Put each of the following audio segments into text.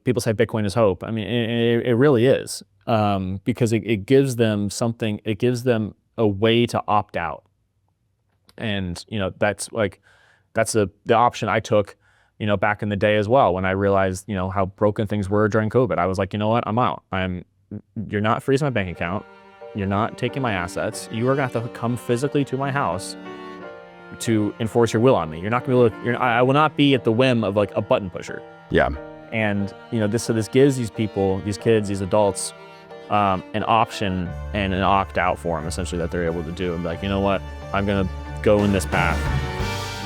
people say Bitcoin is hope. I mean, it really is, because it gives them something. It gives them a way to opt out, and that's the option I took, back in the day as well, when I realized how broken things were during COVID. I was like, you know what, I'm out. You're not freezing my bank account. You're not taking my assets. You are gonna have to come physically to my house to enforce your will on me. You're not gonna be able to. I will not be at the whim of like a button pusher. Yeah. And this gives these people, these kids, these adults, an option and an opt out for them, essentially, that they're able to do and be like, you know what, I'm gonna go in this path.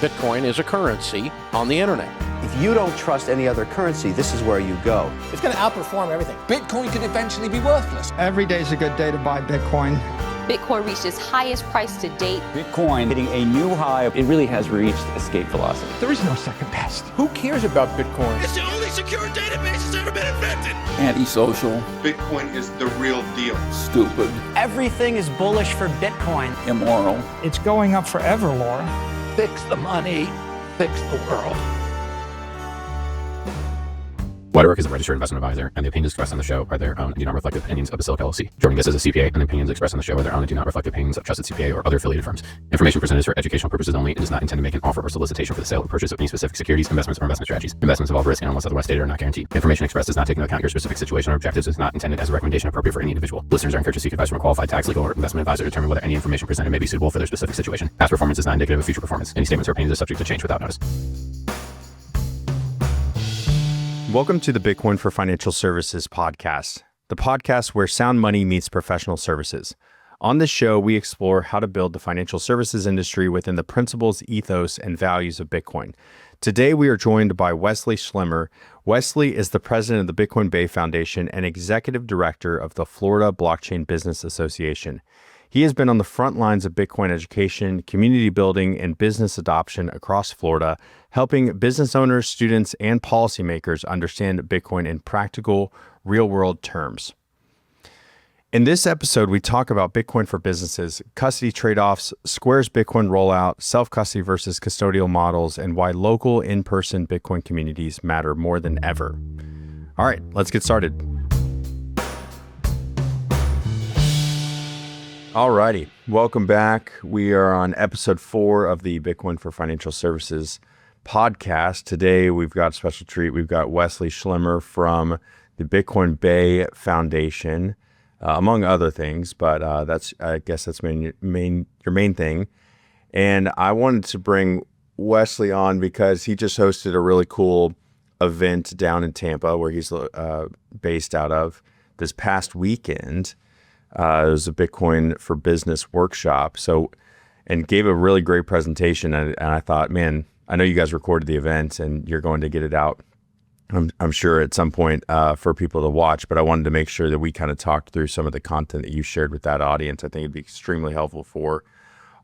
Bitcoin is a currency on the internet. If you don't trust any other currency, this is where you go. It's going to outperform everything. Bitcoin could eventually be worthless. Every day is a good day to buy Bitcoin. Bitcoin reached its highest price to date. Bitcoin hitting a new high. It really has reached escape velocity. There is no second best. Who cares about Bitcoin? It's the only secure database that's ever been invented. Antisocial. Bitcoin is the real deal. Stupid. Everything is bullish for Bitcoin. Immoral. It's going up forever, Laura. Fix the money, fix the world. WhiteOak is a registered investment advisor, and the opinions expressed on the show are their own and do not reflect the opinions of Basilica LLC. Joining us as a CPA, and the opinions expressed on the show are their own and do not reflect the opinions of Trusted CPA or other affiliated firms. Information presented is for educational purposes only and is not intended to make an offer or solicitation for the sale or purchase of any specific securities, investments, or investment strategies. Investments involve risk and unless otherwise stated are not guaranteed. Information expressed does not take into account your specific situation or objectives and is not intended as a recommendation appropriate for any individual. Listeners are encouraged to seek advice from a qualified tax, legal, or investment advisor to determine whether any information presented may be suitable for their specific situation. Past performance is not indicative of future performance. Any statements or opinions are subject to change without notice. Welcome to the Bitcoin for Financial Services podcast, the podcast where sound money meets professional services. On this show, we explore how to build the financial services industry within the principles, ethos, and values of Bitcoin. Today, we are joined by Wesley Schlemmer. Wesley is the president of the Bitcoin Bay Foundation and executive director of the Florida Blockchain Business Association. He has been on the front lines of Bitcoin education, community building, and business adoption across Florida, helping business owners, students, and policymakers understand Bitcoin in practical, real-world terms. In this episode, we talk about Bitcoin for businesses, custody trade-offs, Square's Bitcoin rollout, self-custody versus custodial models, and why local in-person Bitcoin communities matter more than ever. All right, let's get started. Alrighty, welcome back. We are on episode 4 of the Bitcoin for Financial Services podcast. Today, we've got a special treat. We've got Wesley Schlemmer from the Bitcoin Bay Foundation, among other things, but I guess that's your main thing. And I wanted to bring Wesley on because he just hosted a really cool event down in Tampa, where he's based out of, this past weekend. It was a Bitcoin for Business workshop. And gave a really great presentation. And I thought, man, I know you guys recorded the event and you're going to get it out, I'm sure at some point for people to watch. But I wanted to make sure that we kind of talked through some of the content that you shared with that audience. I think it'd be extremely helpful for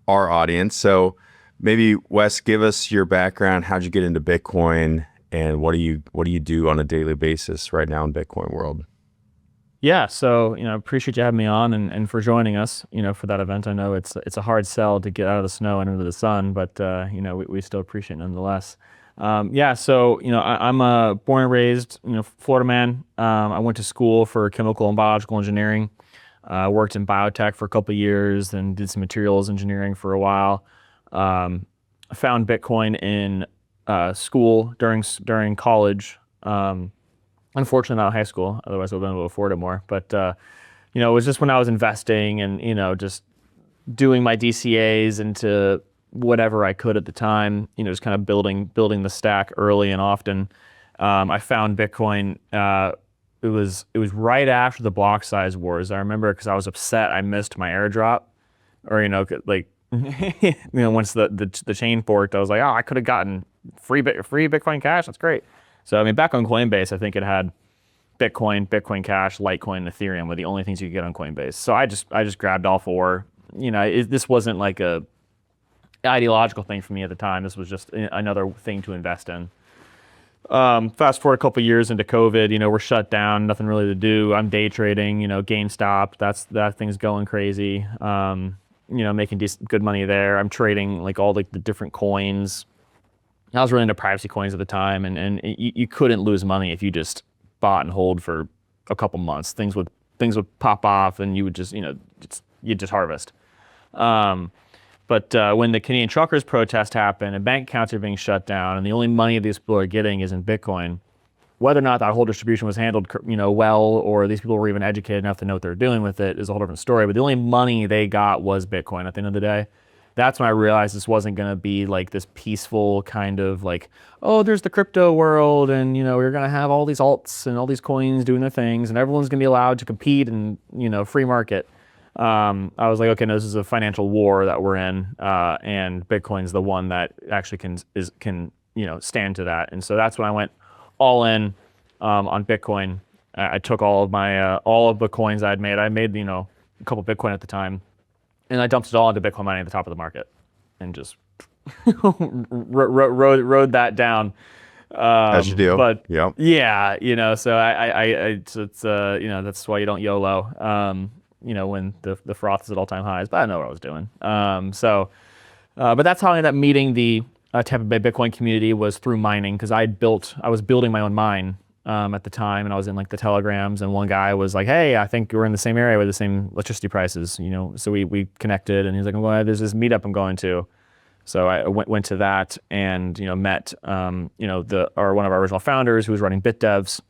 our audience. So maybe Wes, give us your background. How'd you get into Bitcoin, and what do you do on a daily basis right now in Bitcoin world? Yeah, so appreciate you having me on and for joining us, for that event. I know it's a hard sell to get out of the snow and into the sun, but we still appreciate it nonetheless. I'm a born and raised Florida man. I went to school for chemical and biological engineering. Worked in biotech for a couple of years, then did some materials engineering for a while. Found Bitcoin in school during college. Unfortunately, not high school. Otherwise, I would have been able to afford it more. But it was just when I was investing and just doing my DCAs into whatever I could at the time. Just kind of building the stack early and often. I found Bitcoin. It was right after the block size wars. I remember because I was upset I missed my airdrop, or once the chain forked, I was like, oh, I could have gotten free Bitcoin Cash. That's great. So, back on Coinbase, I think it had Bitcoin Cash, Litecoin, and Ethereum were the only things you could get on Coinbase. So I just grabbed all 4. This wasn't like a ideological thing for me at the time. This was just another thing to invest in. Fast forward a couple years into COVID, we're shut down, nothing really to do. I'm day trading, GameStop, that thing's going crazy. Making good money there. I'm trading all the different coins. I was really into privacy coins at the time, and you couldn't lose money if you just bought and hold for a couple months. Things would pop off, and you would just you'd just harvest. But when the Canadian truckers protest happened and bank accounts are being shut down, and the only money these people are getting is in Bitcoin, whether or not that whole distribution was handled, well, or these people were even educated enough to know what they were doing with it is a whole different story. But the only money they got was Bitcoin at the end of the day. That's when I realized this wasn't going to be like this peaceful kind of like, oh, there's the crypto world, and we're going to have all these alts and all these coins doing their things, and everyone's going to be allowed to compete in free market. I was like, okay, no, this is a financial war that we're in, and Bitcoin's the one that actually can stand to that. And so that's when I went all in on Bitcoin. I took all of the coins I'd made. I made a couple Bitcoin at the time, and I dumped it all into Bitcoin mining at the top of the market, and just rode that down. As you do. But yep. Yeah, so it's that's why you don't YOLO. When the froth is at all-time highs, but I know what I was doing. But that's how I ended up meeting the Tampa Bay Bitcoin community, was through mining, because I was building my own mine at the time, and I was in like the telegrams, and one guy was like, hey, I think we're in the same area with the same electricity prices, so we connected, and he was like, there's this meetup I'm going to. So I went to that, and met one of our original founders who was running BitDevs.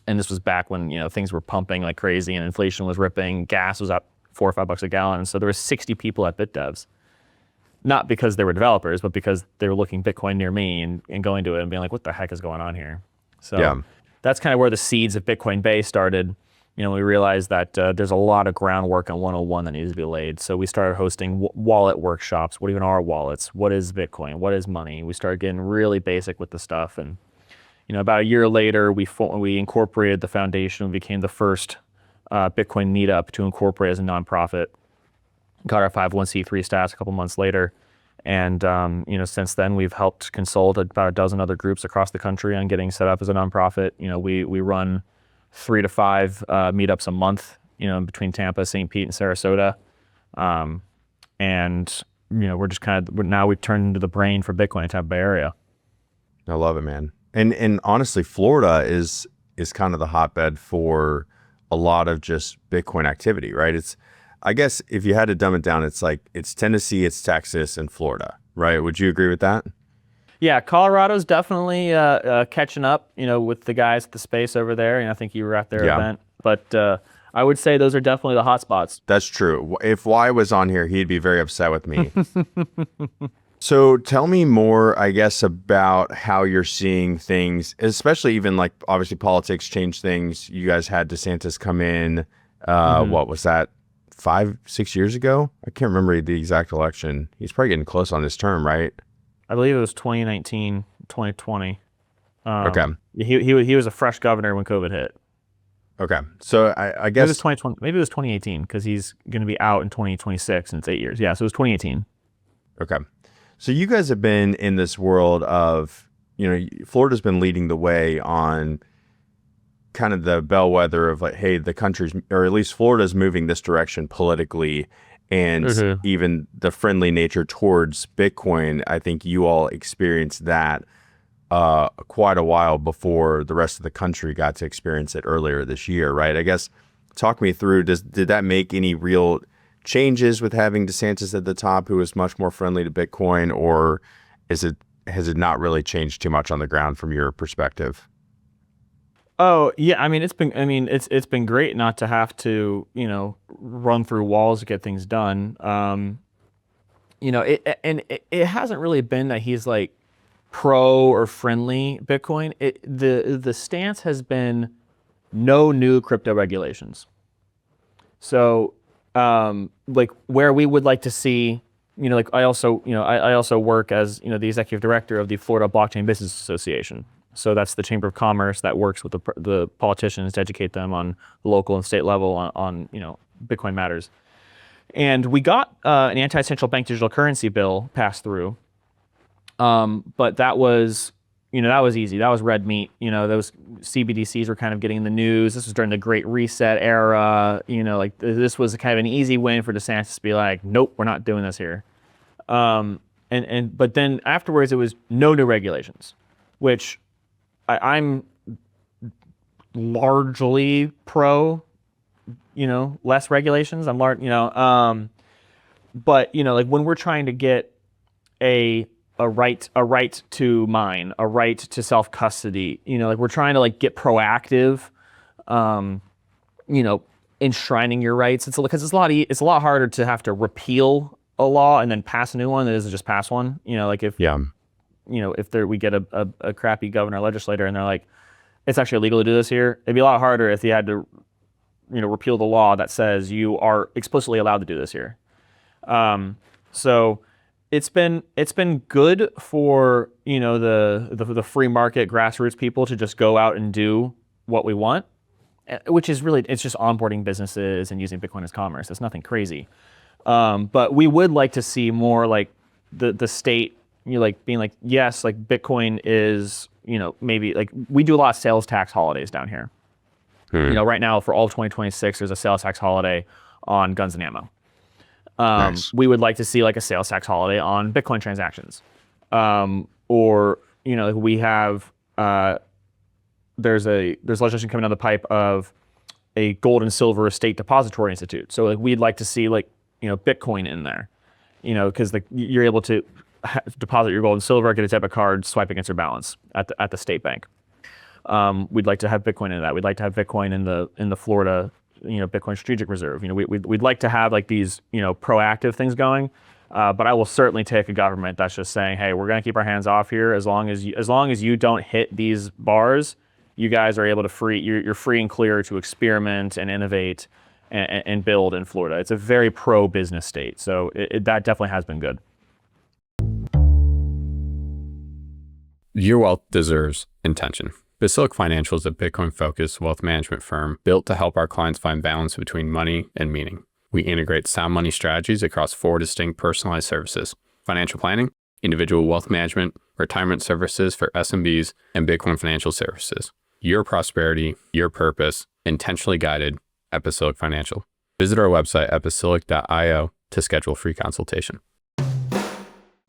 And this was back when things were pumping like crazy, and inflation was ripping. Gas was up $4 or $5 a gallon. And so there were 60 people at BitDevs, not because they were developers, but because they were looking Bitcoin near me and going to it and being like, "What the heck is going on here?" So that's kind of where the seeds of Bitcoin Bay started. We realized that there's a lot of groundwork on 101 that needs to be laid. So we started hosting wallet workshops. What even are wallets? What is Bitcoin? What is money? We started getting really basic with the stuff, and about a year later, we incorporated the foundation. We became the first Bitcoin meetup to incorporate as a nonprofit. Got our 501c3 status a couple months later, and since then we've helped consult about a dozen other groups across the country on getting set up as a nonprofit. We run 3 to 5 meetups a month, between Tampa, St. Pete, and Sarasota, and we're just now we've turned into the brain for Bitcoin in the Tampa Bay area. I love it, man. And honestly, Florida is kind of the hotbed for a lot of just Bitcoin activity, right? I guess if you had to dumb it down, it's Tennessee, it's Texas, and Florida, right? Would you agree with that? Yeah, Colorado's definitely catching up, with the guys at the space over there. And I think you were at their event. But I would say those are definitely the hot spots. That's true. If Y was on here, he'd be very upset with me. So tell me more, I guess, about how you're seeing things, especially even like obviously politics changed things. You guys had DeSantis come in. What was that, 5-6 years ago? I can't remember the exact election. He's probably getting close on his term, right? I believe it was 2019, 2020. Okay. He was a fresh governor when COVID hit. Okay. So I guess maybe it was 2020. Maybe it was 2018, because he's going to be out in 2026, and it's 8 years. Yeah, so it was 2018. Okay. So you guys have been in this world of, Florida's been leading the way on kind of the bellwether of like, hey, the country's, or at least Florida's moving this direction politically, and even the friendly nature towards Bitcoin. I think you all experienced that quite a while before the rest of the country got to experience it earlier this year, right? I guess talk me through, did that make any real changes with having DeSantis at the top, who is much more friendly to Bitcoin, or has it not really changed too much on the ground from your perspective? Oh yeah, it's been great not to have to run through walls to get things done. It hasn't really been that he's like pro or friendly Bitcoin. The stance has been no new crypto regulations. So like where we would like to see, I also work as, the executive director of the Florida Blockchain Business Association. So that's the Chamber of Commerce that works with the politicians to educate them on the local and state level on Bitcoin matters. And we got an anti-central bank digital currency bill passed through. But that was easy. That was red meat. Those CBDCs were kind of getting in the news. This was during the Great Reset era. This was kind of an easy win for DeSantis to be like, nope, we're not doing this here. But then afterwards, it was no new regulations, which I'm largely pro, less regulations. But like when we're trying to get a right to mine, a right to self custody, like we're trying to like get proactive, enshrining your rights. Because it's a lot harder to have to repeal a law and then pass a new one than it is to just pass one. Like if we get a crappy governor or legislator and they're like, it's actually illegal to do this here. It'd be a lot harder if you had to, repeal the law that says you are explicitly allowed to do this here. So it's been good for the free market grassroots people to just go out and do what we want, which is really it's just onboarding businesses and using Bitcoin as commerce. It's nothing crazy, but we would like to see more like the state being like, yes, like Bitcoin is maybe like we do a lot of sales tax holidays down here. Right now for all of 2026 there's a sales tax holiday on guns and ammo. Nice. We would like to see like a sales tax holiday on Bitcoin transactions. Or, we have, there's legislation coming down the pipe of a gold and silver estate depository institute. So like we'd like to see like, Bitcoin in there, because like you're able to deposit your gold and silver, get a debit card, swipe against your balance at the state bank. We'd like to have Bitcoin in that. We'd like to have Bitcoin in the Florida Bitcoin Strategic Reserve. We'd like to have like these, proactive things going. But I will certainly take a government that's just saying, hey, we're going to keep our hands off here as long as you don't hit these bars, you guys are able to you're free and clear to experiment and innovate and build in Florida. It's a very pro-business state. So that definitely has been good. Your wealth deserves intention. Basilic Financial is a Bitcoin-focused wealth management firm built to help our clients find balance between money and meaning. We integrate sound money strategies across 4 distinct personalized services: financial planning, individual wealth management, retirement services for SMBs, and Bitcoin financial services. Your prosperity, your purpose, intentionally guided at Basilic Financial. Visit our website at basilic.io to schedule a free consultation.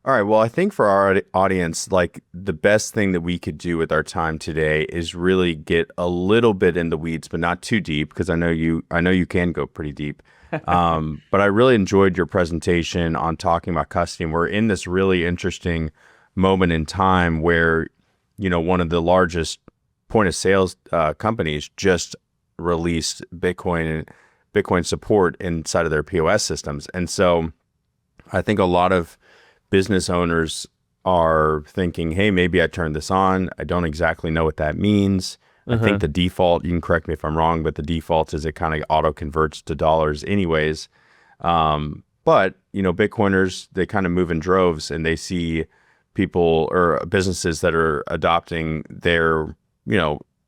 All right. Well, I think for our audience, like the best thing that we could do with our time today is really get a little bit in the weeds, but not too deep, because I know you can go pretty deep. But I really enjoyed your presentation on talking about custody. And we're in this really interesting moment in time where, one of the largest point of sales companies just released Bitcoin support inside of their POS systems. And so I think a lot of business owners are thinking, hey, maybe I turned this on. I don't exactly know what that means. I think the default, you can correct me if I'm wrong, but the default is it kind of auto converts to dollars anyways. But, Bitcoiners, they kind of move in droves and they see people or businesses that are adopting their,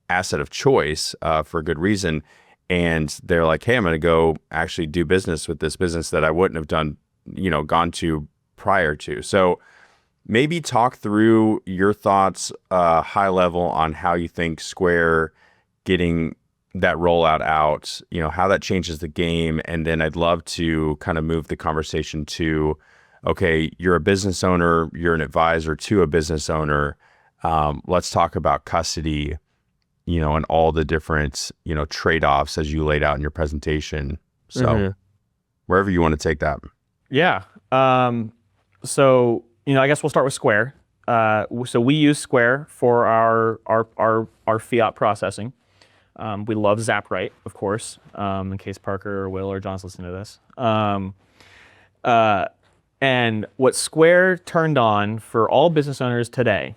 asset of choice for a good reason. And they're like, hey, I'm going to go actually do business with this business that I wouldn't have gone to prior to. So maybe talk through your thoughts high level on how you think Square getting that rollout out, how that changes the game. And then I'd love to kind of move the conversation to, okay, you're a business owner, you're an advisor to a business owner. Let's talk about custody, and all the different, trade-offs as you laid out in your presentation. So wherever you want to take that. Yeah. So, I guess we'll start with Square. So we use Square for our fiat processing. We love ZapRight, of course, in case Parker or Will or John's listening to this. And what Square turned on for all business owners today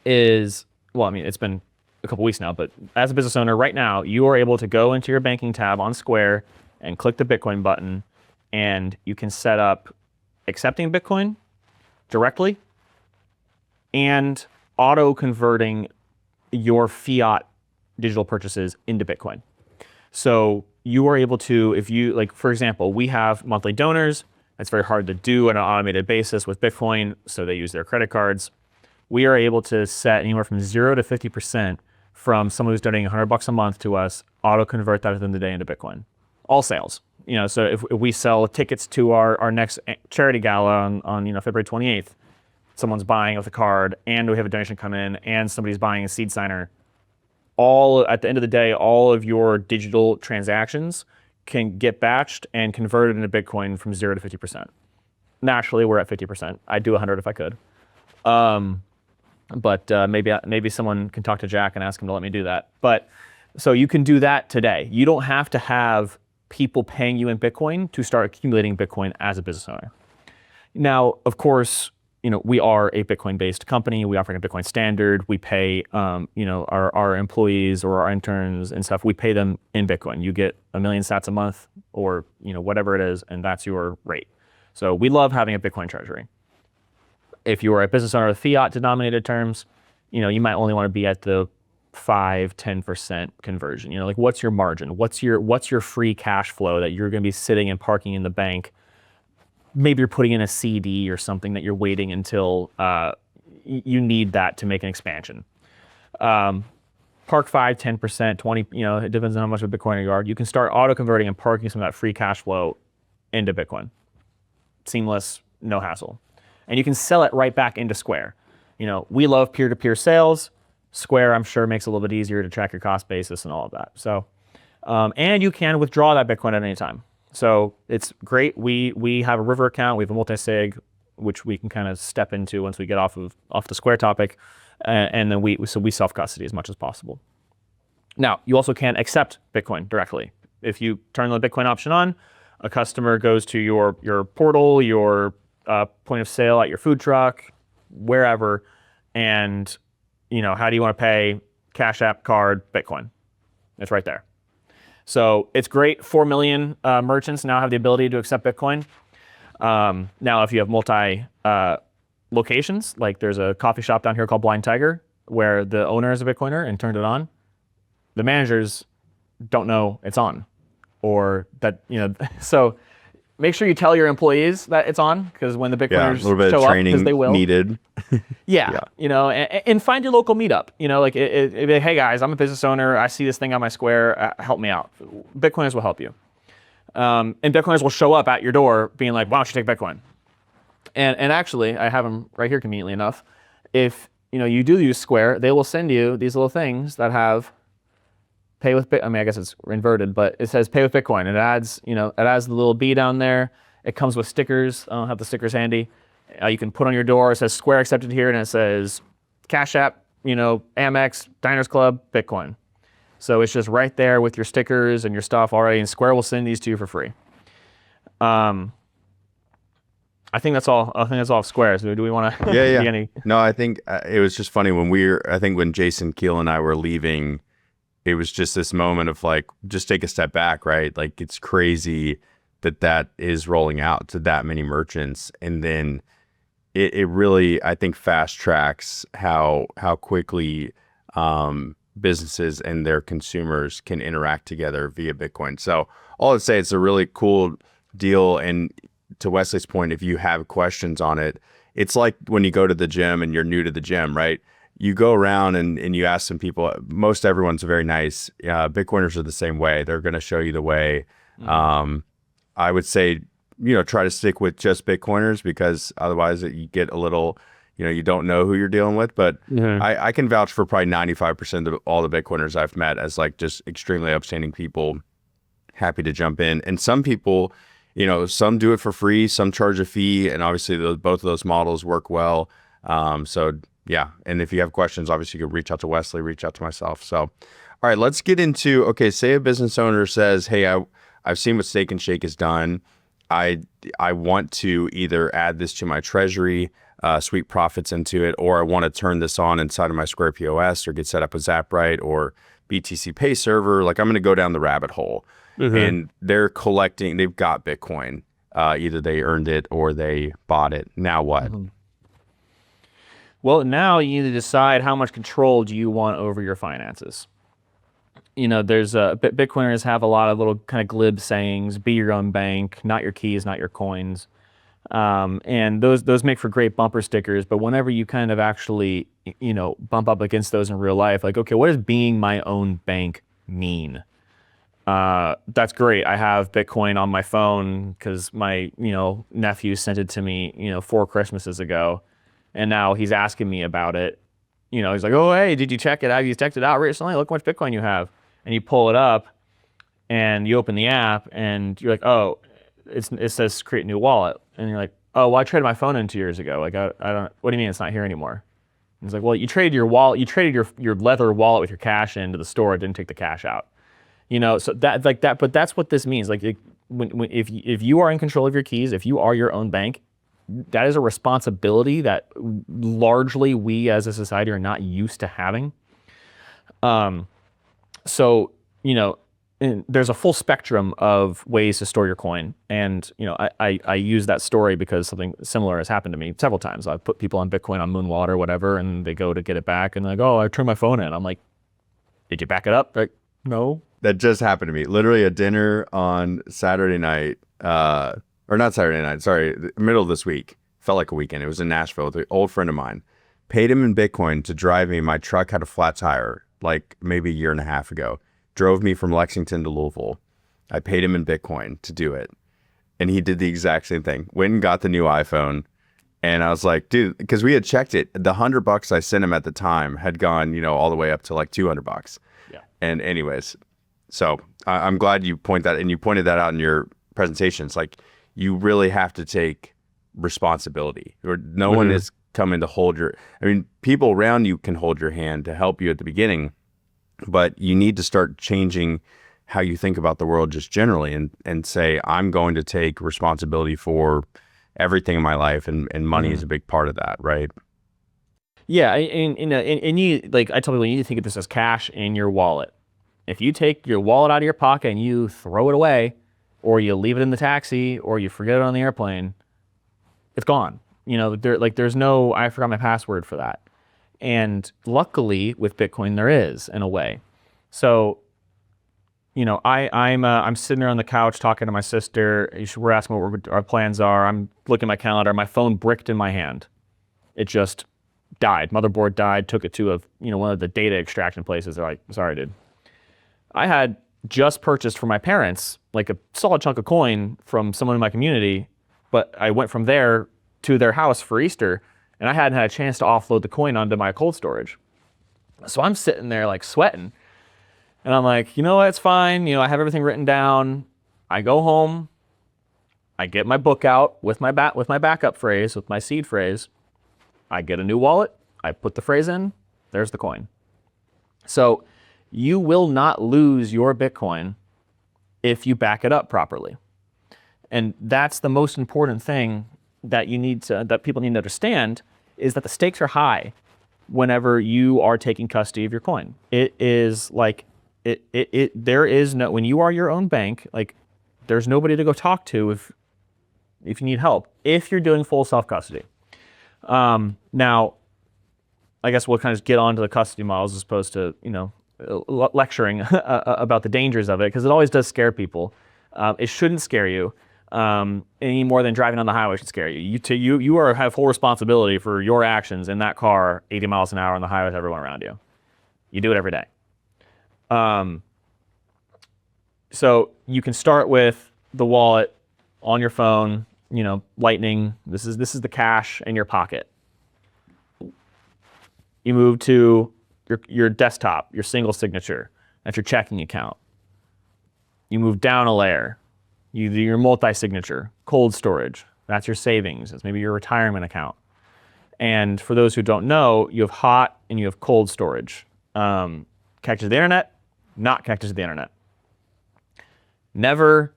is, it's been a couple weeks now, but as a business owner right now, you are able to go into your banking tab on Square and click the Bitcoin button, and you can set up accepting Bitcoin directly and auto converting your fiat digital purchases into Bitcoin. So you are able to, if you like, for example, we have monthly donors. It's very hard to do on an automated basis with Bitcoin, so they use their credit cards. We are able to set anywhere from 0 to 50% from someone who's donating $100 a month to us, auto convert that within the day into Bitcoin. All sales. So if we sell tickets to our next charity gala on February 28th, someone's buying with a card and we have a donation come in and somebody's buying a seed signer, at the end of the day, all of your digital transactions can get batched and converted into Bitcoin from 0 to 50%. Naturally, we're at 50%. I'd do 100 if I could. But maybe someone can talk to Jack and ask him to let me do that. But so you can do that today. You don't have to have people paying you in Bitcoin to start accumulating Bitcoin as a business owner. Now, of course, we are a Bitcoin-based company. We operate a Bitcoin standard. We pay, our employees or our interns and stuff. We pay them in Bitcoin. You get 1 million sats a month, or whatever it is, and that's your rate. So we love having a Bitcoin treasury. If you are a business owner with fiat-denominated terms, you might only want to be at the 5-10% conversion. Like, what's your margin? What's your free cash flow that you're going to be sitting and parking in the bank? Maybe you're putting in a CD or something that you're waiting until you need that to make an expansion. Park 5-10%, 20. It depends on how much of Bitcoin you are. You can start auto converting and parking some of that free cash flow into Bitcoin. Seamless, no hassle. And you can sell it right back into Square. We love peer-to-peer sales. Square, I'm sure, makes it a little bit easier to track your cost basis and all of that. So, and you can withdraw that Bitcoin at any time. So it's great. We have a River account. We have a Multisig, which we can kind of step into once we get off the Square topic, and then we self-custody as much as possible. Now, you also can accept Bitcoin directly. If you turn the Bitcoin option on, a customer goes to your portal, your point of sale at your food truck, wherever, and how do you want to pay? Cash App, card, Bitcoin. It's right there. So it's great. 4 million merchants now have the ability to accept Bitcoin. Now, if you have multi locations, like there's a coffee shop down here called Blind Tiger, where the owner is a Bitcoiner and turned it on, the managers don't know it's on, or that so. Make sure you tell your employees that it's on, because when the Bitcoiners a little bit show of up, training because they will. Needed. And find your local meetup. Hey guys, I'm a business owner. I see this thing on my Square. Help me out. Bitcoiners will help you. And Bitcoiners will show up at your door being like, why don't you take Bitcoin? And actually, I have them right here conveniently enough. If you do use Square, they will send you these little things that have pay with Bitcoin. I guess it's inverted, but it says pay with Bitcoin. And it adds the little B down there. It comes with stickers. I don't have the stickers handy. You can put on your door. It says Square accepted here, and it says Cash App, Amex, Diners Club, Bitcoin. So it's just right there with your stickers and your stuff already, and Square will send these to you for free. I think that's all. I think that's all of Square. So do we want to? Yeah. No, I think it was just funny when Jason Keel and I were leaving. It was just this moment of like, just take a step back, right? Like, it's crazy that is rolling out to that many merchants. And then it really, I think, fast tracks how quickly businesses and their consumers can interact together via Bitcoin. So all I'd say, it's a really cool deal. And to Wesley's point, if you have questions on it, it's like when you go to the gym and you're new to the gym, right? You go around and you ask some people. Most everyone's very nice. Bitcoiners are the same way. They're going to show you the way. I would say, try to stick with just Bitcoiners, because otherwise you get a little, you don't know who you're dealing with. But I can vouch for probably 95% of all the Bitcoiners I've met as like just extremely upstanding people, happy to jump in. And some people, some do it for free, some charge a fee, and obviously both of those models work well. Yeah, and if you have questions, obviously you can reach out to Wesley, reach out to myself. So, all right, let's get into, okay, say a business owner says, hey, I've seen what Steak and Shake has done. I want to either add this to my treasury, sweep profits into it, or I want to turn this on inside of my Square POS or get set up with Zappright or BTC Pay server. Like, I'm going to go down the rabbit hole. And they've got Bitcoin. Either they earned it or they bought it. Now what? Well, now you need to decide how much control do you want over your finances. There's Bitcoiners have a lot of little kind of glib sayings: be your own bank, not your keys, not your coins. And those make for great bumper stickers. But whenever you kind of actually, bump up against those in real life, like, okay, what does being my own bank mean? That's great. I have Bitcoin on my phone because my, nephew sent it to me, 4 Christmases ago. And now he's asking me about it. You know, he's like, oh, hey, did you check it out? Have you checked it out recently? Look how much Bitcoin you have. And you pull it up and you open the app and you're like, oh, it says create a new wallet. And you're like, oh, well, I traded my phone in 2 years ago. Like, I don't, what do you mean it's not here anymore? And he's like, well, you traded your wallet, you traded your leather wallet with your cash into the store. It didn't take the cash out. You know, so that, like that, but that's what this means. Like, if you are in control of your keys, if you are your own bank, that is a responsibility that largely we as a society are not used to having. So, you know, there's a full spectrum of ways to store your coin. And, you know, I use that story because something similar has happened to me several times. I've put people on Bitcoin on Moonwallet or whatever, and they go to get it back and they're like, oh, I turned my phone in. I'm like, did you back it up? Like, no. That just happened to me. Literally a dinner on Saturday night, or not Saturday night, sorry, the middle of this week. Felt like a weekend. It was in Nashville with an old friend of mine. Paid him in Bitcoin to drive me. My truck had a flat tire like maybe a year and a half ago. Drove me from Lexington to Louisville. I paid him in Bitcoin to do it. And he did the exact same thing. Went and got the new iPhone. And I was like, dude, because we had checked it. The $100 I sent him at the time had gone, you know, all the way up to like $200. Yeah. And anyways, so I'm glad you point that, and you pointed that out in your presentations. Like, you really have to take responsibility, or no one is coming to hold your, I mean, people around you can hold your hand to help you at the beginning, but you need to start changing how you think about the world just generally, and say, I'm going to take responsibility for everything in my life, and money is a big part of that, right? Yeah, and you, like I tell people, you need to think of this as cash in your wallet. If you take your wallet out of your pocket and you throw it away, or you leave it in the taxi, or you forget it on the airplane, it's gone. You know, there's no, I forgot my password for that. And luckily with Bitcoin, there is, in a way. So, you know, I'm sitting there on the couch talking to my sister. We're asking what our plans are. I'm looking at my calendar. My phone bricked in my hand. It just died. Motherboard died. Took it to one of the data extraction places. They're like, sorry, dude. I had just purchased for my parents like a solid chunk of coin from someone in my community, but I went from there to their house for Easter, and I hadn't had a chance to offload the coin onto my cold storage. So I'm sitting there like sweating, and I'm like, you know what, it's fine. You know, I have everything written down. I go home, I get my book out with my backup phrase, with my seed phrase. I get a new wallet. I put the phrase in. There's the coin. So you will not lose your Bitcoin if you back it up properly. And that's the most important thing that that people need to understand, is that the stakes are high whenever you are taking custody of your coin. It is like, there is no, when you are your own bank, like, there's nobody to go talk to if you need help, if you're doing full self-custody. Now, I guess we'll kind of get on to the custody models as opposed to, you know, lecturing about the dangers of it, because it always does scare people. It shouldn't scare you any more than driving on the highway should scare you. You have full responsibility for your actions in that car 80 miles an hour on the highway with everyone around you. You do it every day. So you can start with the wallet on your phone, you know, Lightning. This is the cash in your pocket. You move to your desktop, your single signature. That's your checking account. You move down a layer. You do your multi-signature, cold storage. That's your savings. That's maybe your retirement account. And for those who don't know, you have hot and you have cold storage. Connected to the internet, not connected to the internet. Never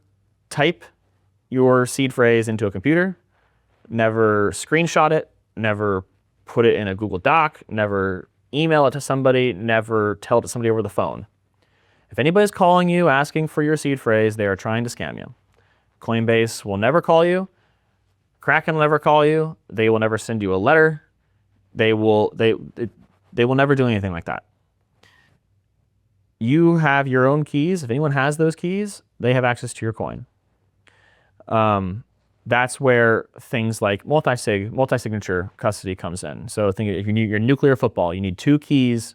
type your seed phrase into a computer. Never screenshot it. Never put it in a Google Doc. Never email it to somebody. Never tell it to somebody over the phone. If anybody's calling you asking for your seed phrase, they are trying to scam you. Coinbase will never call you. Kraken will never call you. They will never send you a letter. They will never do anything like that. You have your own keys. If anyone has those keys, they have access to your coin. That's where things like multi-signature custody comes in. So think if you need your nuclear football, you need 2 keys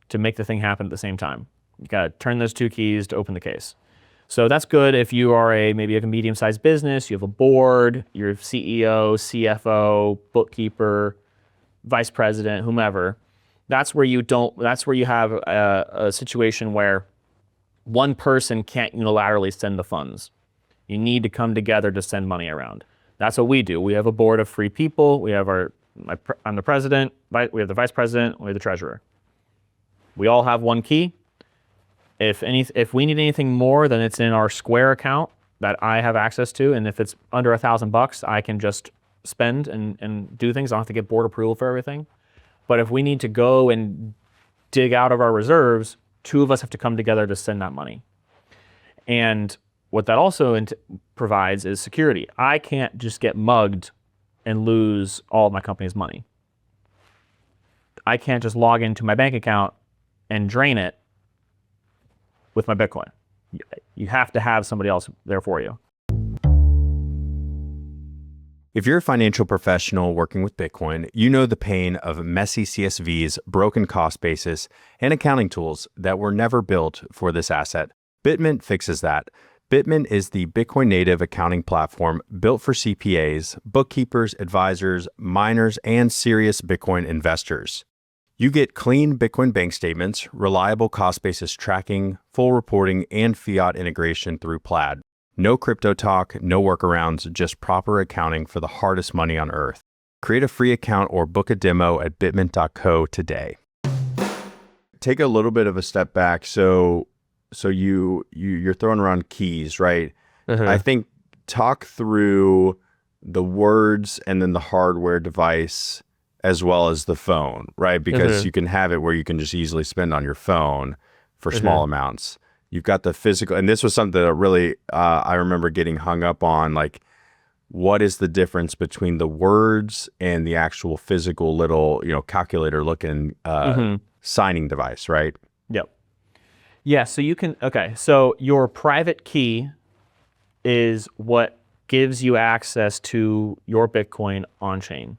to make the thing happen at the same time. You got to turn those 2 keys to open the case. So that's good if you are maybe a medium-sized business, you have a board, you're CEO, CFO, bookkeeper, vice president, whomever. That's where you have a situation where one person can't unilaterally send the funds. You need to come together to send money around. That's what we do. We have a board of 3 people. We have I'm the president. We have the vice president. We have the treasurer. We all have one key. If we need anything more, then it's in our Square account that I have access to, and if it's under $1,000, I can just spend and do things. I don't have to get board approval for everything. But if we need to go and dig out of our reserves, 2 of us have to come together to send that money. And what that also provides is security. I can't just get mugged and lose all of my company's money. I can't just log into my bank account and drain it with my Bitcoin. You have to have somebody else there for you. If you're a financial professional working with Bitcoin, you know the pain of messy CSVs, broken cost basis, and accounting tools that were never built for this asset. Bitmint fixes that. Bitmint is the Bitcoin native accounting platform built for CPAs, bookkeepers, advisors, miners, and serious Bitcoin investors. You get clean Bitcoin bank statements, reliable cost basis tracking, full reporting, and fiat integration through Plaid. No crypto talk, no workarounds, just proper accounting for the hardest money on earth. Create a free account or book a demo at bitmint.co today. Take a little bit of a step back. So you're throwing around keys, right? I think talk through the words and then the hardware device as well as the phone, right? Because you can have it where you can just easily spend on your phone for small amounts. You've got the physical, and this was something that really I remember getting hung up on, like, what is the difference between the words and the actual physical little, calculator looking signing device, right? Yep. Yeah, so so your private key is what gives you access to your Bitcoin on-chain.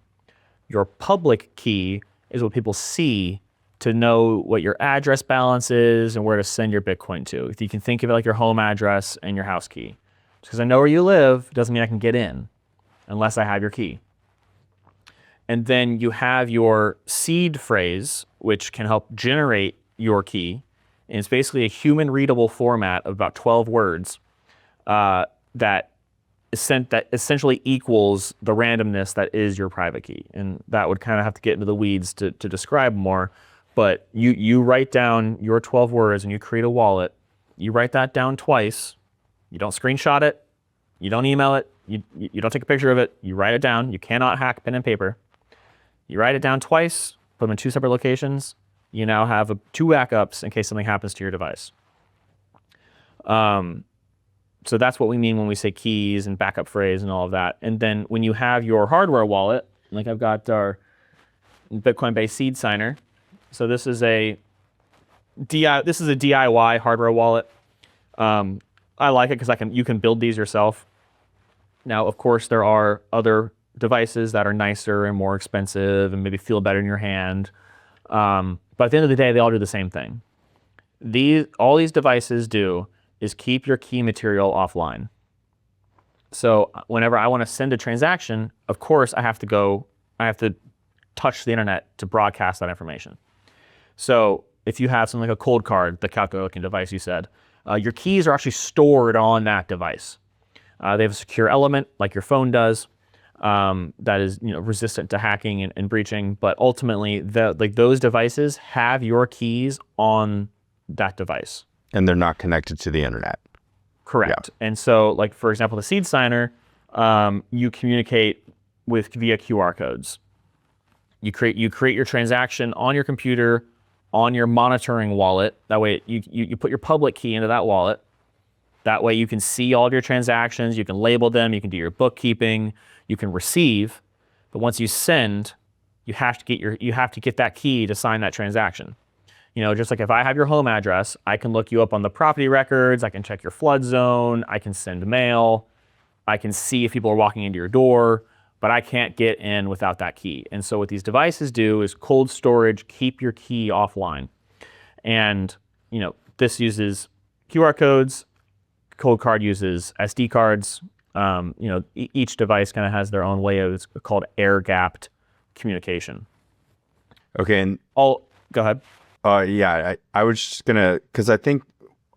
Your public key is what people see to know what your address balance is and where to send your Bitcoin to. If you can think of it like your home address and your house key. Just because I know where you live doesn't mean I can get in unless I have your key. And then you have your seed phrase, which can help generate your key. And it's basically a human readable format of about 12 words that essentially equals the randomness that is your private key. And that would kind of have to get into the weeds to describe more. But you write down your 12 words and you create a wallet. You write that down twice. You don't screenshot it. You don't email it. You don't take a picture of it. You write it down. You cannot hack pen and paper. You write it down twice, put them in 2 separate locations. You now have 2 backups in case something happens to your device. So that's what we mean when we say keys and backup phrase and all of that. And then when you have your hardware wallet, like I've got our Bitcoin-based seed signer. So this is a DIY hardware wallet. I like it because you can build these yourself. Now, of course, there are other devices that are nicer and more expensive and maybe feel better in your hand. But at the end of the day, they all do the same thing. All these devices do is keep your key material offline. So whenever I want to send a transaction, of course, I have to touch the internet to broadcast that information. So if you have something like a cold card, the calculator device you said, your keys are actually stored on that device. They have a secure element like your phone does that is resistant to hacking and breaching. But ultimately, those devices have your keys on that device. And they're not connected to the internet. Correct. Yeah. And so, like, for example, the seed signer, you communicate via QR codes. You create your transaction on your computer, on your monitoring wallet. That way you put your public key into that wallet. That way you can see all of your transactions, you can label them, you can do your bookkeeping, you can receive. But once you send, you have to get that key to sign that transaction. Just like if I have your home address, I can look you up on the property records, I can check your flood zone, I can send mail, I can see if people are walking into your door, but I can't get in without that key. And so what these devices do is cold storage, keep your key offline. And, this uses QR codes, cold card uses SD cards. Each device kind of has their own way of, it's called air-gapped communication. Okay, and Go ahead. Yeah, I was just gonna, because I think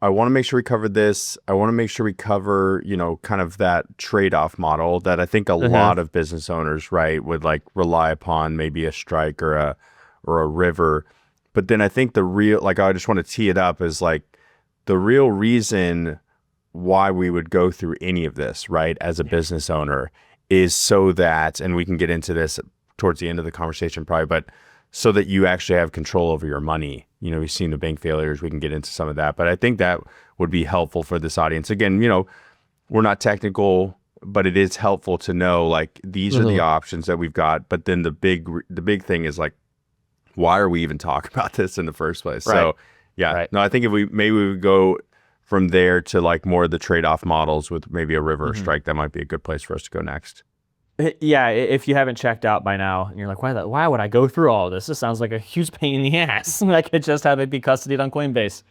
I want to make sure we cover this. I want to make sure we cover, kind of that trade-off model that I think a lot of business owners, right, would like rely upon, maybe a strike or a river. But then I think the real, like, I just want to tee it up as like the real reason why we would go through any of this, right, as a business owner is so that, and we can get into this towards the end of the conversation probably, but so that you actually have control over your money. We've seen the bank failures. We can get into some of that, but I think that would be helpful for this audience. Again, we're not technical, but it is helpful to know like these are the options that we've got. But then the big thing is like, why are we even talking about this in the first place? Right. So yeah, no, I think if we would go from there to like more of the trade-off models with maybe a river or strike, that might be a good place for us to go next. Yeah, if you haven't checked out by now, and you're like, why would I go through all this? This sounds like a huge pain in the ass. I could just have it be custodied on Coinbase.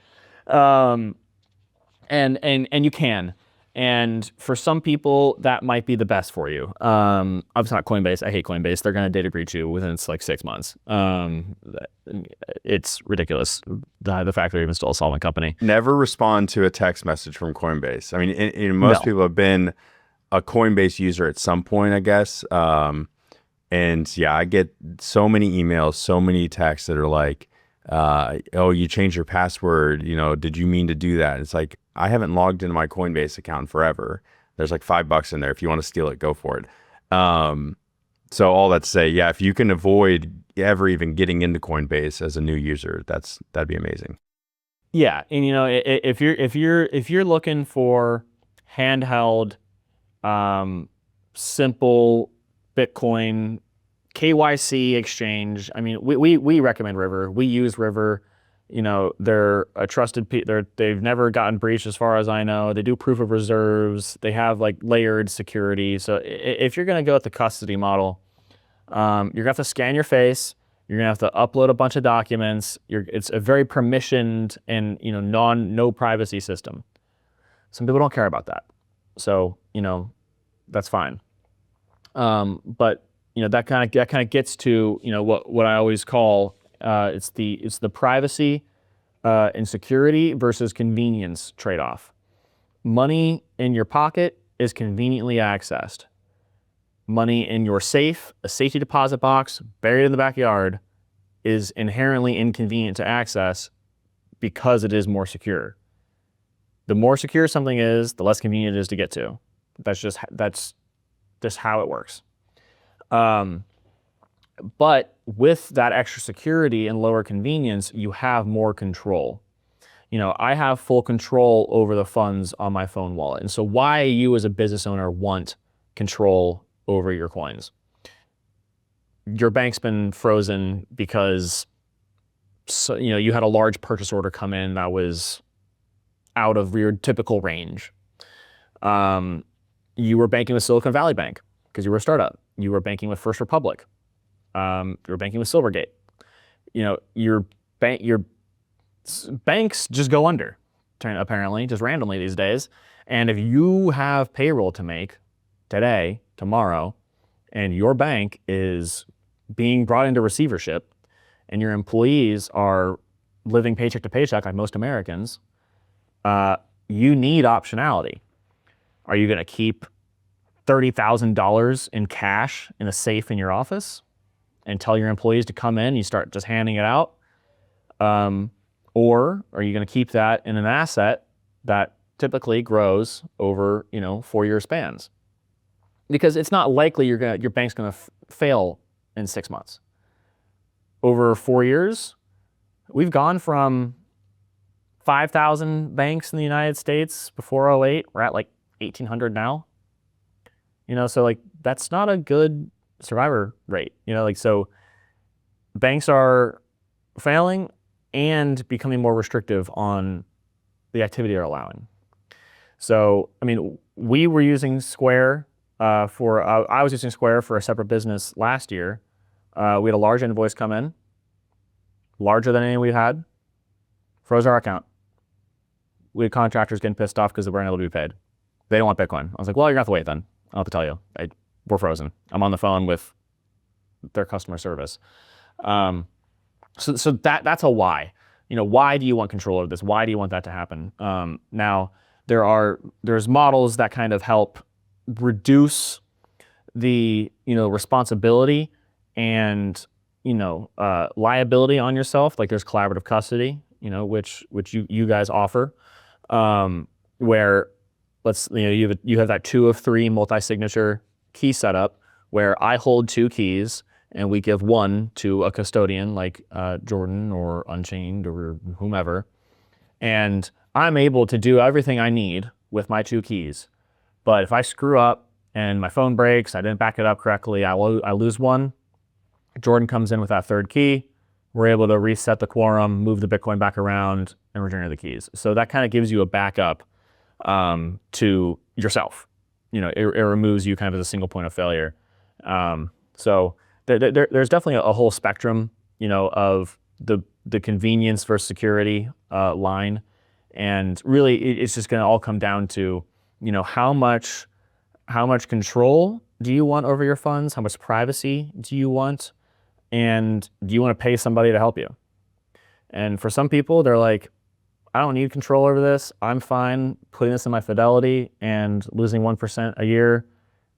And you can. And for some people, that might be the best for you. Obviously not Coinbase. I hate Coinbase. They're going to data breach you within like 6 months. It's ridiculous, the fact they're even still a solvent company. Never respond to a text message from Coinbase. I mean, most people have been a Coinbase user at some point, I guess. And yeah, I get so many emails, so many texts that are like, oh, you changed your password. Did you mean to do that? It's like, I haven't logged into my Coinbase account forever. There's like $5 in there. If you want to steal it, go for it. So all that to say, yeah, if you can avoid ever even getting into Coinbase as a new user, that'd be amazing. Yeah, and if you're looking for handheld, simple Bitcoin KYC exchange, I mean, we recommend River. We use River. They're a trusted. They've never gotten breached, as far as I know. They do proof of reserves. They have like layered security. So if you're going to go with the custody model, you're gonna have to scan your face. You're gonna have to upload a bunch of documents. It's a very permissioned and no privacy system. Some people don't care about that, so that's fine. But that kind of gets to what I always call it's the privacy and security versus convenience trade-off. Money in your pocket is conveniently accessed. Money in your safe, a safety deposit box buried in the backyard, is inherently inconvenient to access because it is more secure. The more secure something is, the less convenient it is to get to. That's just how it works. But with that extra security and lower convenience, you have more control. I have full control over the funds on my phone wallet. And so why you as a business owner want control over your coins? Your bank's been frozen because you had a large purchase order come in that was out of your typical range. You were banking with Silicon Valley Bank because you were a startup. You were banking with First Republic. You were banking with Silvergate. Your banks just go under, apparently, just randomly these days. And if you have payroll to make today, tomorrow, and your bank is being brought into receivership, and your employees are living paycheck to paycheck like most Americans, you need optionality. Are you going to keep $30,000 in cash in a safe in your office and tell your employees to come in and you start just handing it out? Or are you going to keep that in an asset that typically grows over 4-year spans? Because it's not likely your bank's going to fail in 6 months. Over 4 years, we've gone from 5,000 banks in the United States before 2008. We're at like 1,800 now. So like that's not a good survivor rate. So banks are failing and becoming more restrictive on the activity they're allowing. So, I mean, we were using Square I was using Square for a separate business last year. We had a large invoice come in, larger than any we had, froze our account. We had contractors getting pissed off because they weren't able to be paid. They don't want Bitcoin. I was like, well, you're going to have to wait then. I'll have to tell you. We're frozen. I'm on the phone with their customer service. So that's a why. Why do you want control of this? Why do you want that to happen? Now there's models that kind of help reduce the responsibility and liability on yourself. Like there's collaborative custody, which you guys offer, where you have that 2 of 3 multi-signature key setup where I hold 2 keys and we give 1 to a custodian like Jordan or Unchained or whomever, and I'm able to do everything I need with my 2 keys. But if I screw up and my phone breaks, I didn't back it up correctly, I lose 1. Jordan comes in with that 3rd key. We're able to reset the quorum, move the Bitcoin back around, and return the keys. So that kind of gives you a backup to yourself. It removes you kind of as a single point of failure. So there's definitely a whole spectrum, of the convenience versus security line, and really it's just going to all come down to, how much control do you want over your funds? How much privacy do you want? And do you want to pay somebody to help you? And for some people, they're like, I don't need control over this. I'm fine putting this in my Fidelity and losing 1% a year.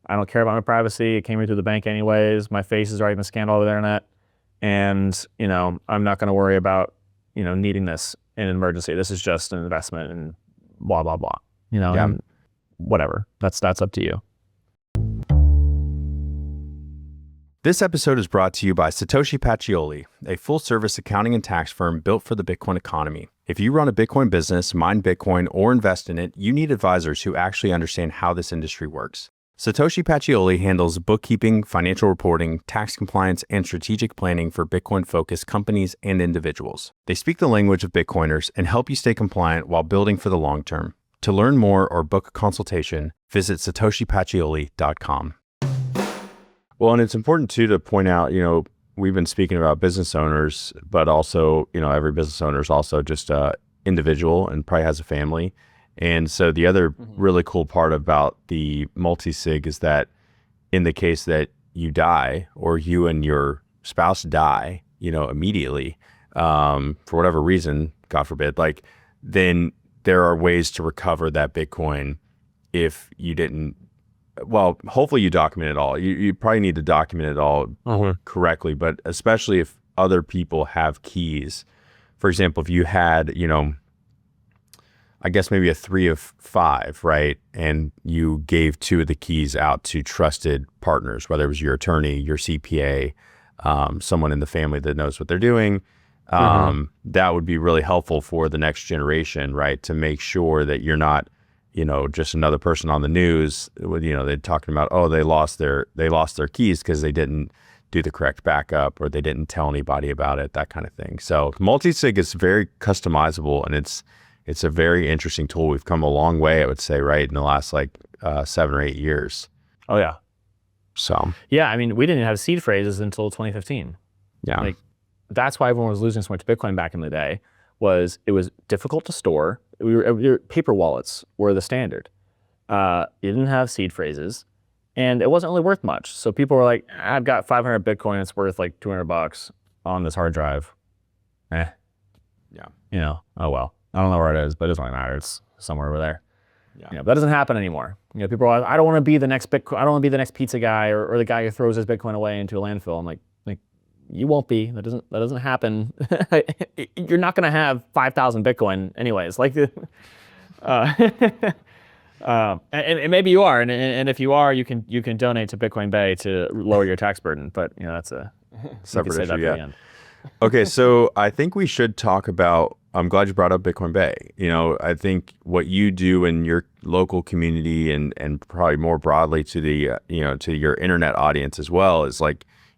I don't care about my privacy. It came into the bank anyways. My face has already been scanned all over the internet. And, I'm not going to worry about, needing this in an emergency. This is just an investment and blah, blah, blah. And whatever. That's up to you. This episode is brought to you by Satoshi Pacioli, a full-service accounting and tax firm built for the Bitcoin economy. If you run a Bitcoin business, mine Bitcoin, or invest in it, you need advisors who actually understand how this industry works. Satoshi Pacioli handles bookkeeping, financial reporting, tax compliance, and strategic planning for Bitcoin-focused companies and individuals. They speak the language of Bitcoiners and help you stay compliant while building for the long term. To learn more or book a consultation, visit satoshipacioli.com. Well, and it's important too to point out, we've been speaking about business owners, but also, every business owner is also just an individual and probably has a family. And so the other really cool part about the multi-sig is that in the case that you die or you and your spouse die, immediately, for whatever reason, God forbid, then there are ways to recover that Bitcoin if you didn't. Well, hopefully you document it all. You probably need to document it all correctly, but especially if other people have keys. For example, if you had, I guess maybe a 3 of 5, right? And you gave 2 of the keys out to trusted partners, whether it was your attorney, your CPA, someone in the family that knows what they're doing. That would be really helpful for the next generation, right? To make sure that you're not, just another person on the news, they're talking about, oh, they lost their keys because they didn't do the correct backup or they didn't tell anybody about it, that kind of thing. So multisig is very customizable and it's a very interesting tool. We've come a long way, I would say, right, in the last 7 or 8 years. Oh yeah. So yeah, we didn't have seed phrases until 2015. Yeah. That's why everyone was losing so much Bitcoin back in the day. It was difficult to store. Paper wallets were the standard. You didn't have seed phrases, and it wasn't really worth much. So people were like, I've got 500 Bitcoin, it's worth $200 on this hard drive. Yeah. Oh well. I don't know where it is, but it doesn't really matter. It's somewhere over there. Yeah. But that doesn't happen anymore. People are like, I don't want to be the next Bitcoin. I don't want to be the next pizza guy or the guy who throws his Bitcoin away into a landfill. I'm like, you won't be. That doesn't happen. You're not going to have 5,000 Bitcoin anyways. And maybe you are. And if you are, you can donate to Bitcoin Bay to lower your tax burden. But that's a separate issue. Yeah. Okay, so I think we should talk about. I'm glad you brought up Bitcoin Bay. I think what you do in your local community and probably more broadly to the to your internet audience as well is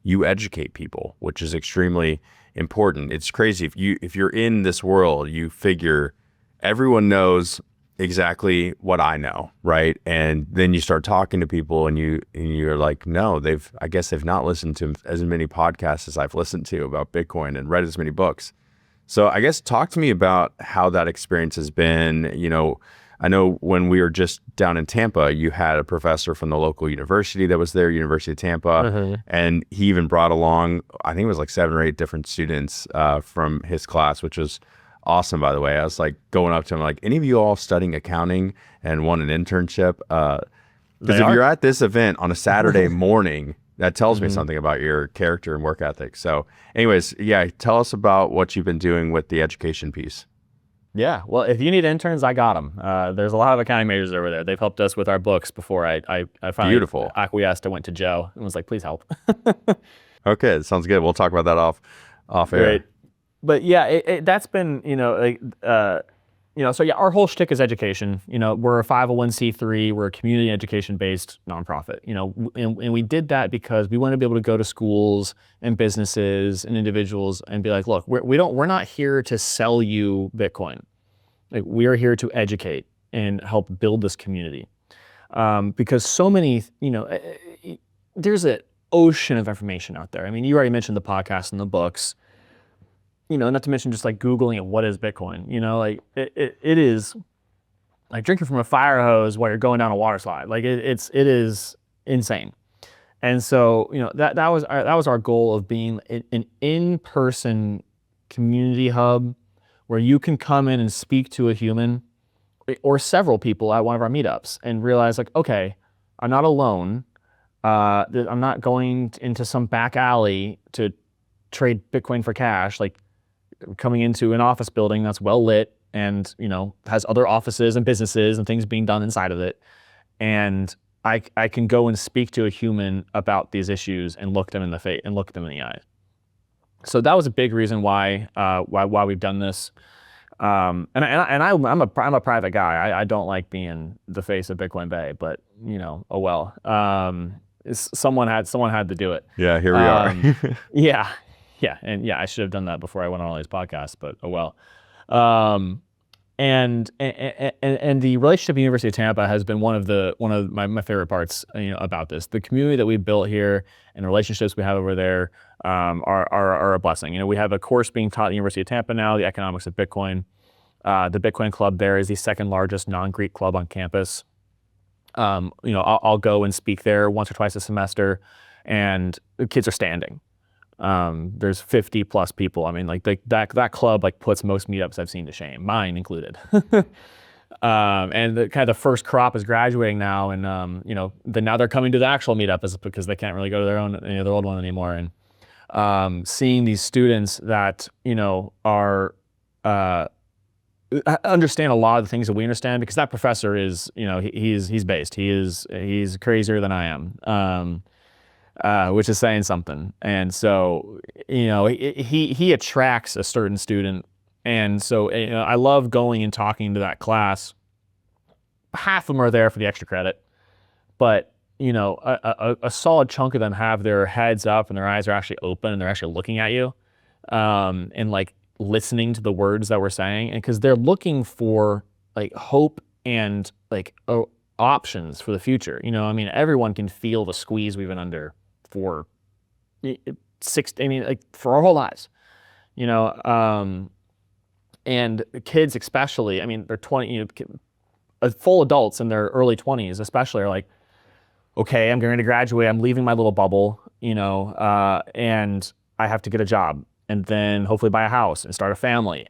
you educate people, which is extremely important. It's crazy if you're in this world, you figure everyone knows exactly what I know, right? And then you start talking to people and you're like, no, I guess they've not listened to as many podcasts as I've listened to about Bitcoin and read as many books. So I guess talk to me about how that experience has been. I know when we were just down in Tampa, you had a professor from the local university that was there, University of Tampa, and he even brought along, I think it was like 7 or 8 different students from his class, which was awesome, by the way. I was like going up to him like, any of you all studying accounting and want an internship? Because if you're at this event on a Saturday morning, that tells me something about your character and work ethic. So anyways, yeah, tell us about what you've been doing with the education piece. Yeah, well, if you need interns, I got them. There's a lot of accounting majors over there. They've helped us with our books before I finally acquiesced. I went to Joe and was like, please help. Okay, sounds good. We'll talk about that off air. Great. But yeah, that's been, so yeah, our whole shtick is education. We're a 501c3, we're a community education-based nonprofit, and we did that because we want to be able to go to schools and businesses and individuals and be like, look, we're not here to sell you Bitcoin. Like, we are here to educate and help build this community. Because so many, there's an ocean of information out there. I mean, you already mentioned the podcast and the books. Not to mention just like Googling what is Bitcoin, like it is like drinking from a fire hose while you're going down a water slide. Like it is insane. And so, that was our goal of being an in-person community hub where you can come in and speak to a human or several people at one of our meetups and realize like, okay, I'm not alone. I'm not going into some back alley to trade Bitcoin for cash. Like, coming into an office building that's well lit and has other offices and businesses and things being done inside of it, and I can go and speak to a human about these issues and look them in the face and look them in the eye. So that was a big reason why we've done this. I'm a private guy. I don't like being the face of Bitcoin Bay, but oh well. Someone had to do it. Yeah, here we are. Yeah. Yeah, and yeah, I should have done that before I went on all these podcasts, but oh well. And the relationship with the University of Tampa has been one of my favorite parts, about this. The community that we built here and the relationships we have over there are a blessing. We have a course being taught at the University of Tampa now, the economics of Bitcoin. The Bitcoin Club there is the second largest non-Greek club on campus. I'll go and speak there once or twice a semester, and the kids are standing. There's 50 plus people. I mean, like that club puts most meetups I've seen to shame, mine included. And the first crop is graduating now, and now they're coming to the actual meetup is because they can't really go to their old one anymore. And seeing these students that are understand a lot of the things that we understand, because that professor is he's based. He's crazier than I am. Which is saying something. And so, he attracts a certain student. And so, I love going and talking to that class. Half of them are there for the extra credit, but, a solid chunk of them have their heads up and their eyes are actually open and they're actually looking at you, and like listening to the words that we're saying. And because they're looking for like hope and like options for the future. Everyone can feel the squeeze we've been under for for our whole lives, and kids especially. They're 20, full adults in their early 20s especially are like, okay, I'm going to graduate, I'm leaving my little bubble, and I have to get a job and then hopefully buy a house and start a family.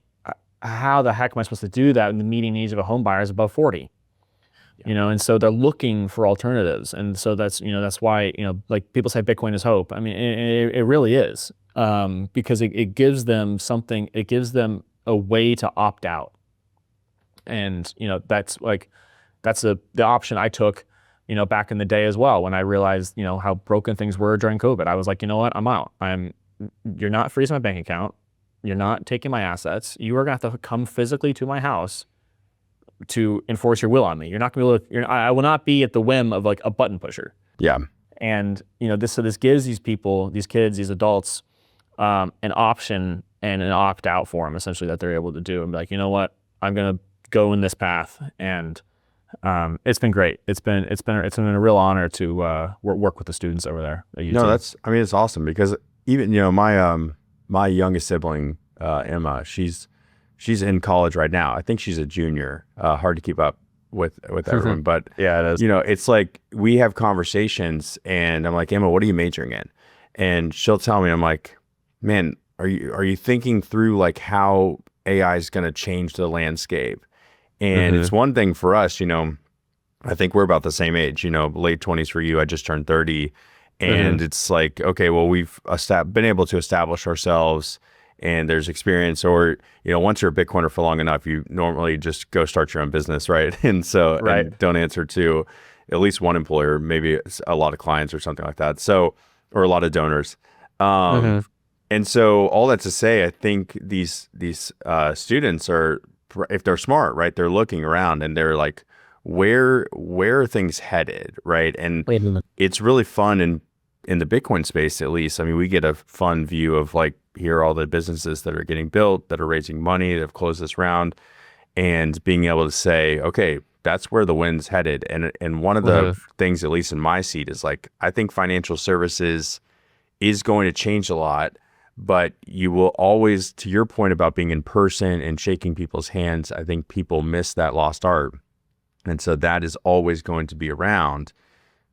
How the heck am I supposed to do that when the median age of a home buyer is above 40? And so they're looking for alternatives. And so that's why, like people say Bitcoin is hope. It really is, because it gives them something, it gives them a way to opt out. And, that's the option I took, back in the day as well, when I realized, how broken things were during COVID. I was like, you know what, I'm out. You're not freezing my bank account. You're not taking my assets. You are going to have to come physically to my house to enforce your will on me. You're not going to be able to, I will not be at the whim of like a button pusher. Yeah. And, this gives these people, these kids, these adults, an option and an opt out for them, essentially, that they're able to do and be like, you know what, I'm going to go in this path. And it's been great. It's been a real honor to work with the students over there at UT. No, it's awesome, because even, my youngest sibling, Emma, she's in college right now. I think she's a junior. Hard to keep up with everyone, but yeah, it is. You know, it's like we have conversations, and I'm like, Emma, what are you majoring in? And she'll tell me, I'm like, man, are you thinking through like how AI is going to change the landscape? And it's one thing for us, you know, I think we're about the same age, you know, late 20s for you. I just turned 30. And it's like, okay, well, we've been able to establish ourselves, and there's experience, or, you know, once you're a Bitcoiner for long enough, you normally just go start your own business, right? And so and don't answer to at least one employer, maybe a lot of clients or something like that. So, or a lot of donors. And so all that to say, I think these students are, if they're smart, right, they're looking around and they're like, where are things headed, right? And it's really fun in the Bitcoin space, at least. I mean, we get a fun view of like, here are all the businesses that are getting built, that are raising money, that have closed this round, and being able to say, okay, that's where the wind's headed. And one of the things, at least in my seat, is like, I think financial services is going to change a lot, but you will always, to your point about being in person and shaking people's hands, I think people miss that lost art. And so that is always going to be around.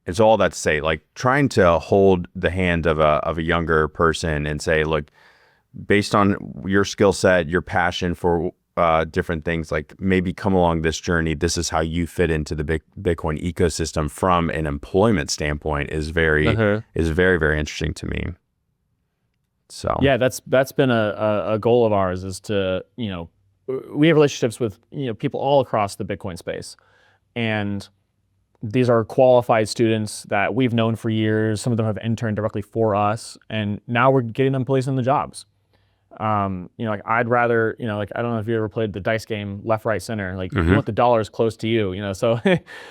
It's all that to say, like, trying to hold the hand of a younger person and say, look, based on your skill set, your passion for different things, like, maybe come along this journey. This is how you fit into the Bitcoin ecosystem from an employment standpoint is very, very interesting to me. So yeah, that's been a goal of ours, is to, you know, we have relationships with, you know, people all across the Bitcoin space, and these are qualified students that we've known for years. Some of them have interned directly for us, and now we're getting them placed in the jobs. You know, like, I'd rather, you know, like, I don't know if you ever played the dice game left, right, center. Like, you want the dollars close to you, you know. So,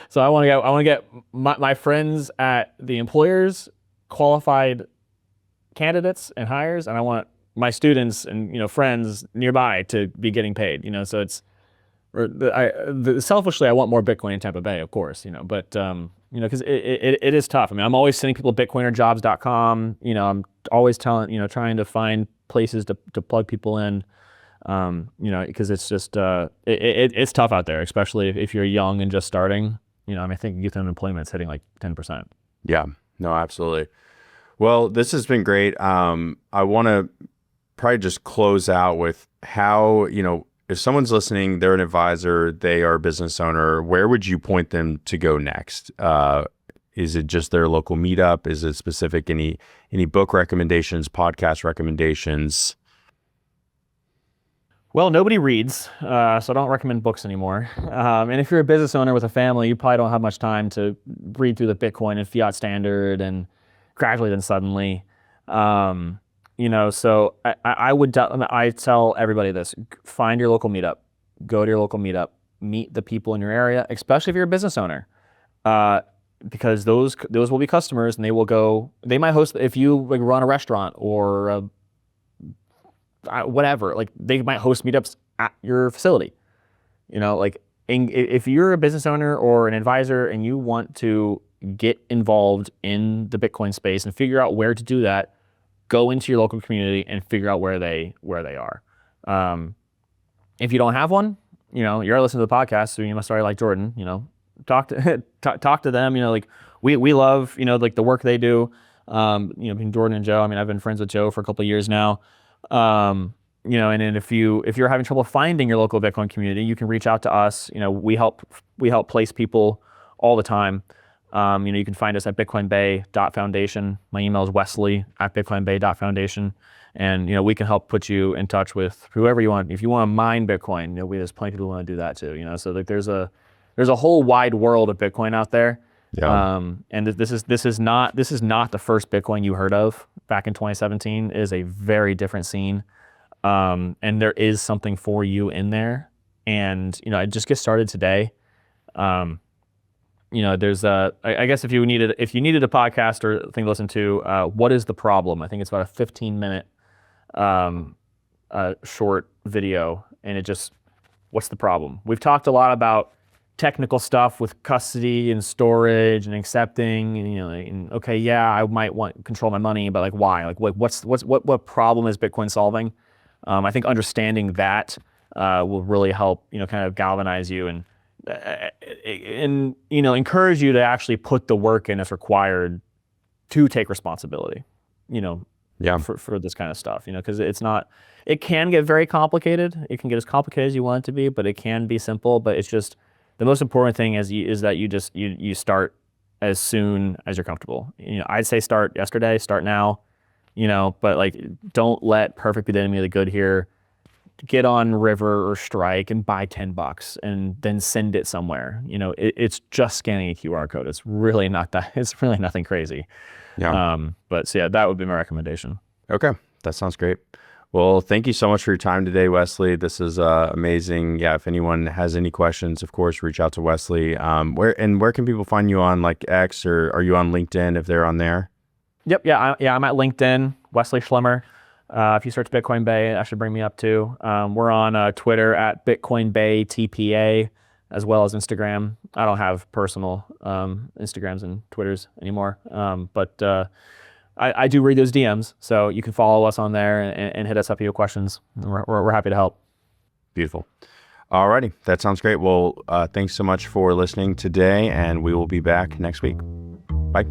so I want to get my friends at the employers qualified candidates and hires, and I want my students and, you know, friends nearby to be getting paid. You know, so it's, selfishly, I want more Bitcoin in Tampa Bay, of course, you know, but, you know, because it is tough. I mean, I'm always sending people bitcoinerjobs.com, you know, I'm always trying to find places to plug people in, you know, because it's just, it's tough out there, especially if you're young and just starting. You know, I mean, I think youth unemployment's hitting like 10%. Yeah, no, absolutely. Well, this has been great. I want to probably just close out with how, you know, if someone's listening, they're an advisor, they are a business owner, where would you point them to go next? Is it just their local meetup? Is it specific, any book recommendations, podcast recommendations? Well, nobody reads, so I don't recommend books anymore. And if you're a business owner with a family, you probably don't have much time to read through the Bitcoin and fiat standard and gradually then suddenly. You know, so I tell everybody this: find your local meetup, go to your local meetup, meet the people in your area, especially if you're a business owner, because those will be customers, and they might host, if you like run a restaurant or whatever, like, they might host meetups at your facility. You know, like, if you're a business owner or an advisor and you want to get involved in the Bitcoin space and figure out where to do that, go into your local community and figure out where they are. If you don't have one, you know, you're listening to the podcast, so you must already like Jordan. You know, talk to them. You know, like, we love, you know, like, the work they do. You know, between Jordan and Joe. I mean, I've been friends with Joe for a couple of years now. You know, and then if you're having trouble finding your local Bitcoin community, you can reach out to us. You know, we help place people all the time. You know, you can find us at bitcoinbay.foundation. My email is wesley@bitcoinbay.foundation. And, you know, we can help put you in touch with whoever you want. If you want to mine Bitcoin, you know, there's plenty of people who want to do that too, you know. So, like, there's a whole wide world of Bitcoin out there. Yeah. And this is not the first Bitcoin you heard of back in 2017. It is a very different scene. And there is something for you in there. And, you know, I just get started today. You know, there's I guess if you needed a podcast or thing to listen to, what is the problem? I think it's about a 15-minute short video, and it just, what's the problem? We've talked a lot about technical stuff with custody and storage and accepting, and, you know, and, okay, yeah, I might want to control my money, but, like, why? Like, what problem is Bitcoin solving? I think understanding that will really help, you know, kind of galvanize you. And and encourage you to actually put the work in as required to take responsibility, for this kind of stuff, because it can get very complicated. It can get as complicated as you want it to be, but it can be simple. But it's just the most important thing is that you start as soon as you're comfortable. I'd say start yesterday, start now, but like don't let perfect be the enemy of the good here. Get on River or Strike and buy $10 and then send it somewhere. It's just scanning a QR code. It's really nothing crazy. Yeah. That would be my recommendation. Okay. That sounds great. Well, thank you so much for your time today, Wesley. This is amazing. Yeah. If anyone has any questions, of course, reach out to Wesley. Where can people find you on like X, or are you on LinkedIn if they're on there? Yep. Yeah. I'm at LinkedIn, Wesley Schlemmer. If you search Bitcoin Bay, that should bring me up too. We're on Twitter at Bitcoin Bay TPA, as well as Instagram. I don't have personal Instagrams and Twitters anymore, but I do read those DMs, so you can follow us on there and hit us up if you have questions. We're happy to help. Beautiful. Alrighty, that sounds great. Well, thanks so much for listening today, and we will be back next week. Bye.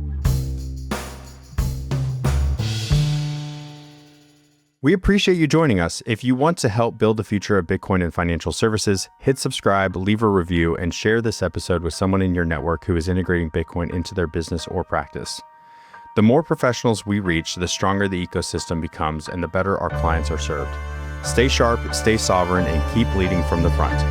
We appreciate you joining us. If you want to help build the future of Bitcoin and financial services, hit subscribe, leave a review, and share this episode with someone in your network who is integrating Bitcoin into their business or practice. The more professionals we reach, the stronger the ecosystem becomes and the better our clients are served. Stay sharp, stay sovereign, and keep leading from the front.